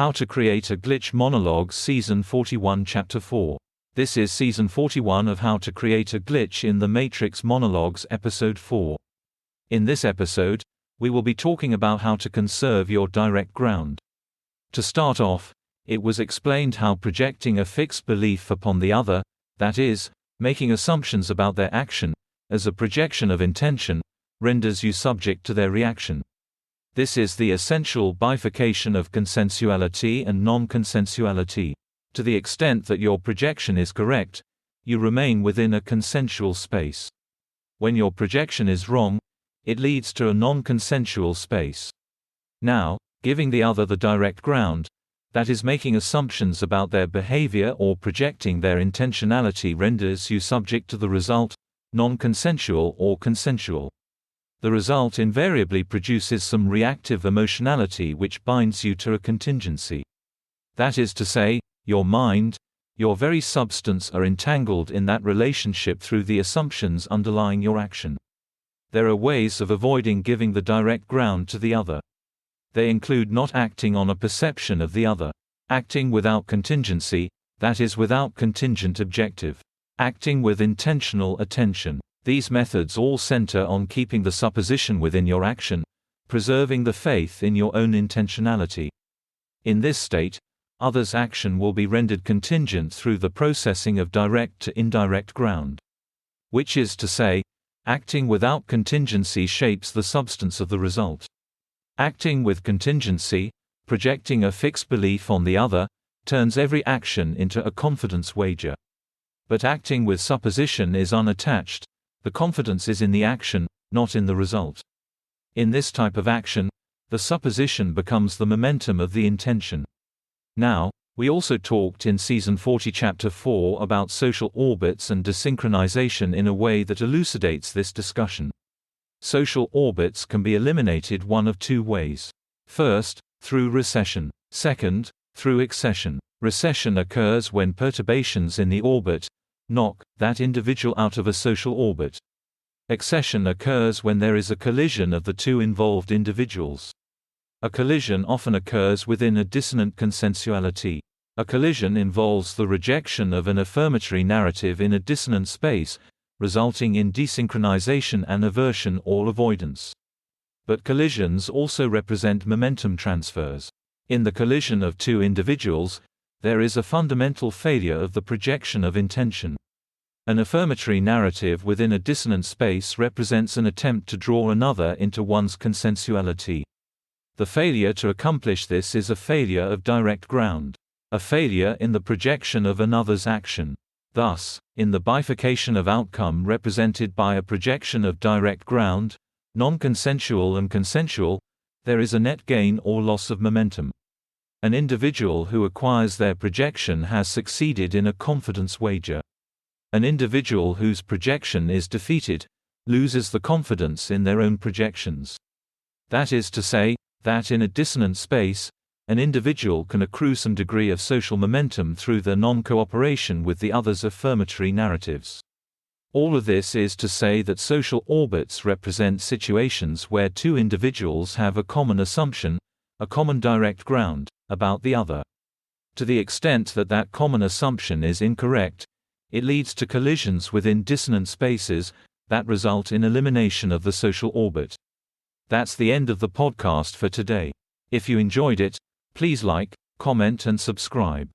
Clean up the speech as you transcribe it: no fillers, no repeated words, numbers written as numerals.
How to Create a Glitch Monologues Season 41 Chapter 4. This is Season 41 of How to Create a Glitch in the Matrix Monologues Episode 4. In this episode, we will be talking about how to conserve your direct ground. To start off, it was explained how projecting a fixed belief upon the other, that is, making assumptions about their action, as a projection of intention, renders you subject to their reaction. This is the essential bifurcation of consensuality and non-consensuality. To the extent that your projection is correct, you remain within a consensual space. When your projection is wrong, it leads to a non-consensual space. Now, giving the other the direct ground, that is making assumptions about their behavior or projecting their intentionality, renders you subject to the result, non-consensual or consensual. The result invariably produces some reactive emotionality which binds you to a contingency. That is to say, your mind, your very substance are entangled in that relationship through the assumptions underlying your action. There are ways of avoiding giving the direct ground to the other. They include not acting on a perception of the other, acting without contingency, that is without contingent objective, acting with intentional attention. These methods all center on keeping the supposition within your action, preserving the faith in your own intentionality. In this state, others' action will be rendered contingent through the processing of direct to indirect ground. Which is to say, acting without contingency shapes the substance of the result. Acting with contingency, projecting a fixed belief on the other, turns every action into a confidence wager. But acting with supposition is unattached. The confidence is in the action, not in the result. In this type of action, the supposition becomes the momentum of the intention. Now, we also talked in Season 40 Chapter 4 about social orbits and desynchronization in a way that elucidates this discussion. Social orbits can be eliminated one of two ways. First, through recession. Second, through accession. Recession occurs when perturbations in the orbit knock that individual out of a social orbit. Accession occurs when there is a collision of the two involved individuals. A collision often occurs within a dissonant consensuality. A collision involves the rejection of an affirmatory narrative in a dissonant space, resulting in desynchronization and aversion or avoidance. But collisions also represent momentum transfers. In the collision of two individuals, there is a fundamental failure of the projection of intention. An affirmatory narrative within a dissonant space represents an attempt to draw another into one's consensuality. The failure to accomplish this is a failure of direct ground, a failure in the projection of another's action. Thus, in the bifurcation of outcome represented by a projection of direct ground, non-consensual and consensual, there is a net gain or loss of momentum. An individual who acquires their projection has succeeded in a confidence wager. An individual whose projection is defeated loses the confidence in their own projections. That is to say, that in a dissonant space, an individual can accrue some degree of social momentum through their non-cooperation with the other's affirmatory narratives. All of this is to say that social orbits represent situations where two individuals have a common assumption, a common direct ground, about the other. To the extent that that common assumption is incorrect, it leads to collisions within dissonant spaces that result in elimination of the social orbit. That's the end of the podcast for today. If you enjoyed it, please like, comment and subscribe.